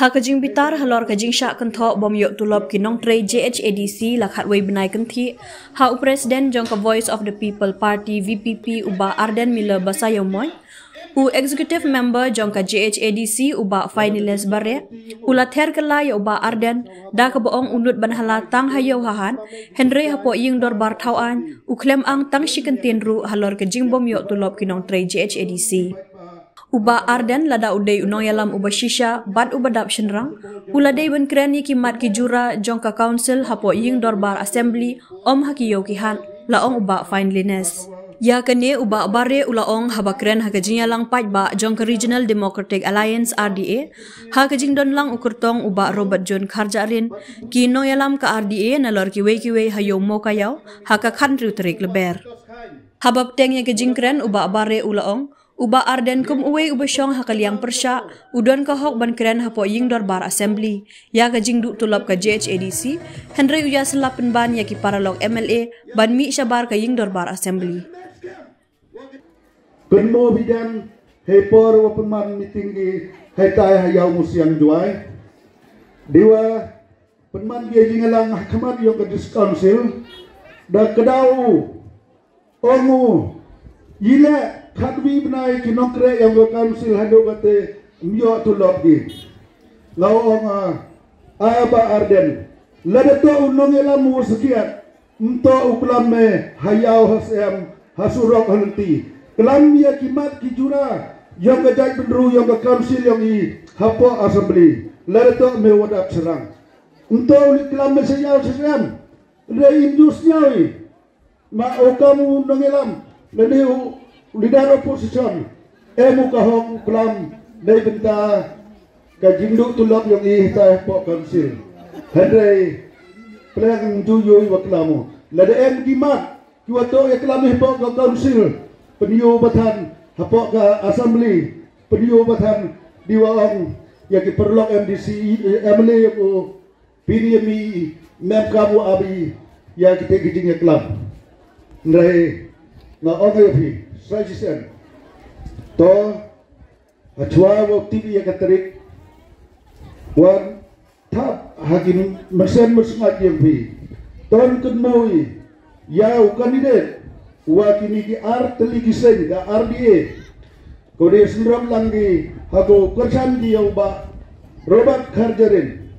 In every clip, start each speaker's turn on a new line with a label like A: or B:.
A: Ha kajing bitar halor kajing syak kenthok bom yok tulop kinong tray JHADC lakhat wei benai kenthi ha presiden jong ka Voice of the People Party VPP uba Arden Miller Basayomoy u executive member jong ka JHADC uba finalist bare ula ther kala ya uba Arden da ka boong unut banhala tang hayo hahan Henry hapo ying dor bar thawan u klem ang tang shikentin ru halor kajing bom yok tulop kinong tray JHADC Uba Arden lada udai unong yalam uba shisha bad uba dap shenrang uladai ben kreni kimat ki jura jongka council hapo ying dorbar assembly om hakiyo ki han laong uba finalist ya kene uba bare ulaong habakren hakajing yalang paj ba jongka Regional Democratic Alliance RDA hakajing don lang ukurtong uba Robert John Kharjarin ki no yalam ka RDA nalor ki we hayo mo kayaw hakakhan rutrik leber habab teng ya kajing kren uba bare ulaong Uba Arden kum uwe uba syong hakaliang persya udon ka hok ban keren hapo ying dorbar assembly ya kajing du tulap ka JHADC Henry uya selapen ban ya ki paralog MLA ban mi syabar ka ying dorbar assembly
B: Kenmo bidan hepor wa penman meeting di hetai hayau musiang juai dewa penman dia jingalang hakamat yo ka council da kedau ongu yile Kadwi benai kinokre yang go council hado kate myo tulop gi laong aba Arden lada to unong elamu sekian ento uklame hayau hasem hasurok halti kelam ya kimat kijura yang gajai benru yang go council yang i hapo assembly lada to me wadap serang ento uklame sayau sesem le indusnya ma okamu unong elam lene Leader opposition, kahong kelam dari benta kajinduk tulap yang ihtai pok council. Henry pelang juyui waklamu. Lada gimat kiwato kelam pok ke council. Peniu batan hapok ke assembly. Peniu batan diwang yang diperlok MDC MLA ko PDMI mem kamu abi yang kita gijingnya kelam. Henry na ongepi Sajisen to achwa wo TV ya katrik wan tap hakin mesin mesengat yang pi ton kenmoi ya kandidat wa kini ki ar teligi sen da RDA kode sendrom langgi hago kersan dia ba Robert Kharjarin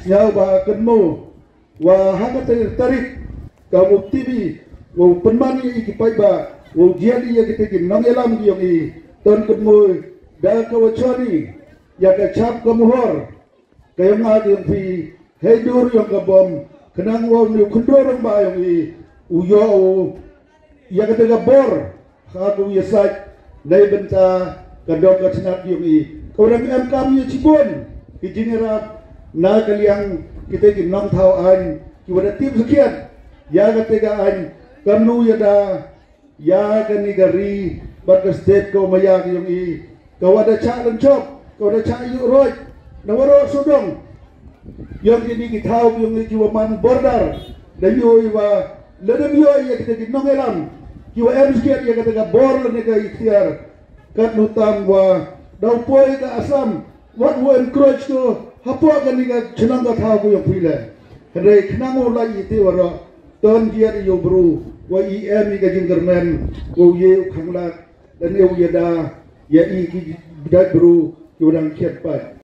B: ya ba kenmo wa hakat tarik kamu TV wo penmani iki pai ba wo jadi ya kita kin nang elam yang i ton ketmu da kawachani ya ka chap kamuhor kayo nga yang fi hedur yang ka bom kenang wo ni kundorong ba yang i uyo ya ka taga bor ha ko yasat dai benta kadok ka snap yang i orang em kam ya cibon kijinera na kaliang kita kin nang thawan ki wada tim sekian ya ka taga an kamnu ya da ya kan negari batas state ko mayak yung i kau ada cak lencop kau ada cak yuk roy nawaro sudong yang ini kita yung kiwaman border dan yo iwa ledem yo ya kita kinong elam kiwa emskiat ya kita bor nega ikhtiar kat nutang wa daw poy ka asam what wo encroach to hapo kan niga chenang ka thaw ko yung pila kadai knango lai ite waro ton dia yo bro wa IM ni kajing kermen wo ye khanglat dan ye da ya i ki bidat bro yo dang khet pat